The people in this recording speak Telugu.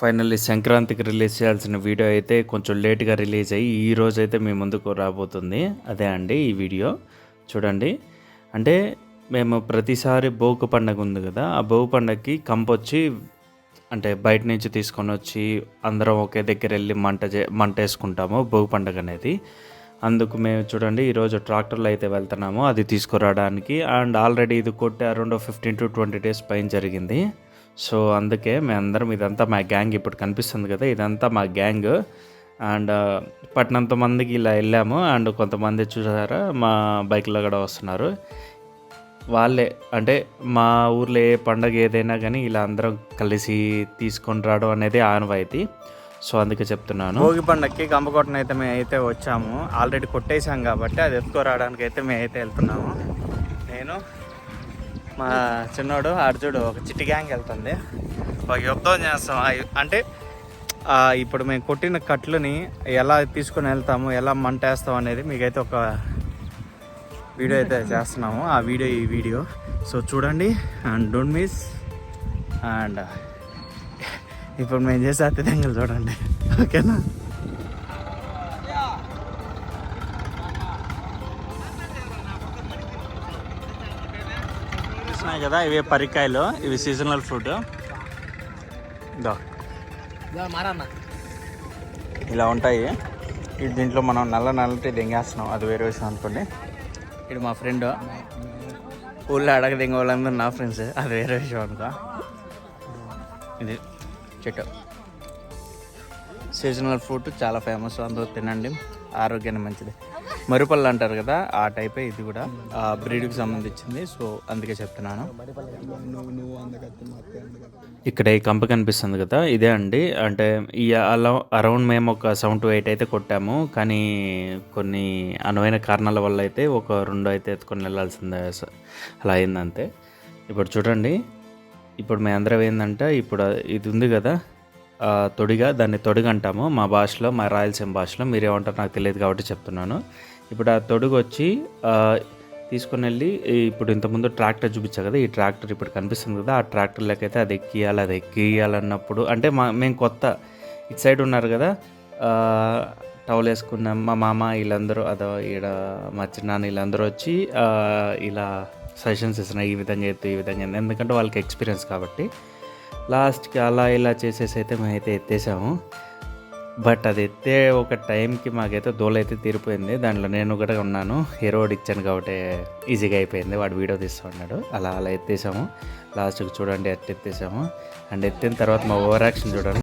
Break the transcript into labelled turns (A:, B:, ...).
A: ఫైనల్లీ సంక్రాంతికి రిలీజ్ చేయాల్సిన వీడియో అయితే కొంచెం లేట్గా రిలీజ్ అయ్యి ఈరోజు అయితే మీ ముందుకు రాబోతుంది. అదే అండి ఈ వీడియో చూడండి. అంటే మేము ప్రతిసారి భోగి పండగ ఉంది కదా, ఆ భోగి పండగకి కంపొచ్చి అంటే బయట నుంచి తీసుకొని వచ్చి అందరం ఒకే దగ్గర వెళ్ళి మంట వేసుకుంటాము భోగి పండగ అనేది. అందుకు మేము చూడండి ఈరోజు ట్రాక్టర్లో అయితే వెళ్తున్నాము అది తీసుకురావడానికి. అండ్ ఆల్రెడీ ఇది కొట్టి అరౌండ్ 15 to 20 days పైన జరిగింది. సో అందుకే మేమందరం ఇదంతా మా గ్యాంగ్ ఇప్పుడు కనిపిస్తుంది కదా, ఇదంతా మా గ్యాంగ్. అండ్ పట్టినంత మందికి ఇలా వెళ్ళాము. అండ్ కొంతమంది చూసారా మా బైక్లో కూడా వస్తున్నారు. వాళ్ళే అంటే మా ఊర్లో ఏ పండగ ఏదైనా కానీ ఇలా అందరం కలిసి తీసుకొని రావడం అనేది ఆనవాయితీ. సో అందుకే చెప్తున్నాను. భోగి పండగకి కంపకొట్టను అయితే మేము అయితే వచ్చాము. ఆల్రెడీ కొట్టేసాం కాబట్టి అది ఎత్తుకోరావడానికి అయితే మేము అయితే వెళ్తున్నాము. నేను మా చిన్నోడు అర్జుడు ఒక చిట్టి గ్యాంగ్ వెళ్తుంది. ఒక యుద్ధం చేస్తాం. అంటే ఇప్పుడు మేము కొట్టిన కట్లని ఎలా తీసుకొని వెళ్తాము, ఎలా మంట వేస్తాం అనేది మీకైతే ఒక వీడియో అయితే చేస్తున్నాము. ఆ వీడియో ఈ వీడియో సో చూడండి అండ్ డోంట్ మిస్. అండ్ ఇప్పుడు మేము చేసే అతిథంగా చూడండి, ఓకేనా? చూస్తున్నాయి కదా, ఇవే పరికాయలు, ఇవి సీజనల్ ఫ్రూట్. ఇలా ఉంటాయి. దీంట్లో మనం నల్లటి దెంగేస్తున్నాం, అది వేరే విషయం అనుకోండి. ఇది మా ఫ్రెండ్, ఊళ్ళో అడగ దెంగ వాళ్ళందరూ నా ఫ్రెండ్స్, అది వేరే విషయం అనుకో. ఇది చెట్టు సీజనల్ ఫ్రూట్ చాలా ఫేమస్, అందరూ తినండి, ఆరోగ్యానికి మంచిది. మరుపళ్ళు అంటారు కదా, ఆ టైపే ఇది కూడా, ఆ బ్రీడ్కి సంబంధించింది. సో అందుకే చెప్తున్నాను. ఇక్కడ ఈ కంప కనిపిస్తుంది కదా, ఇదే అండి. అంటే ఈ అరౌండ్ మేము ఒక 7 to 8 అయితే కొట్టాము. కానీ కొన్ని అనువైన కారణాల వల్ల అయితే ఒక 2 అయితే ఎత్తుకొని వెళ్ళాల్సిందే, అలా అయిందంతే. ఇప్పుడు చూడండి, ఇప్పుడు మేము అందరం ఏంటంటే, ఇప్పుడు ఇది ఉంది కదా తొడిగా, దాన్ని తొడుగు అంటాము మా భాషలో, మా రాయలసీమ భాషలో. మీరేమంటారు నాకు తెలియదు కాబట్టి చెప్తున్నాను. ఇప్పుడు ఆ తొడుగు వచ్చి తీసుకుని వెళ్ళి, ఇప్పుడు ఇంతకుముందు ట్రాక్టర్ చూపించా కదా, ఈ ట్రాక్టర్ ఇప్పుడు కనిపిస్తుంది కదా, ఆ ట్రాక్టర్లోకి అయితే అది ఎక్కియాలన్నప్పుడు అంటే మేము కొత్త ఇటు సైడ్ ఉన్నారు కదా, టవల్ వేసుకున్నాం మా మామ వీళ్ళందరూ, అదో ఈడ మా చిన్నాన్న వీళ్ళందరూ వచ్చి ఇలా సజెషన్స్ ఇస్తున్నాయి, ఈ విధంగా ఎత్తు, ఈ విధంగా, ఎందుకంటే వాళ్ళకి ఎక్స్పీరియన్స్ కాబట్టి. లాస్ట్కి అలా ఇలా చేసేసి అయితే మేమైతే ఎత్తేసాము. బట్ అది ఎత్తే ఒక టైంకి మాకైతే దోలైతే తీరిపోయింది. దాంట్లో నేను కూడా ఉన్నాను, హీరోడ్ ఇచ్చాను కాబట్టి ఈజీగా అయిపోయింది. వాడు వీడియో తీస్తూ ఉన్నాడు. అలా ఎత్తేసాము. లాస్ట్కి చూడండి ఎత్తేసాము. అండ్ ఎత్తిన తర్వాత మా ఓవర్ యాక్షన్ చూడండి.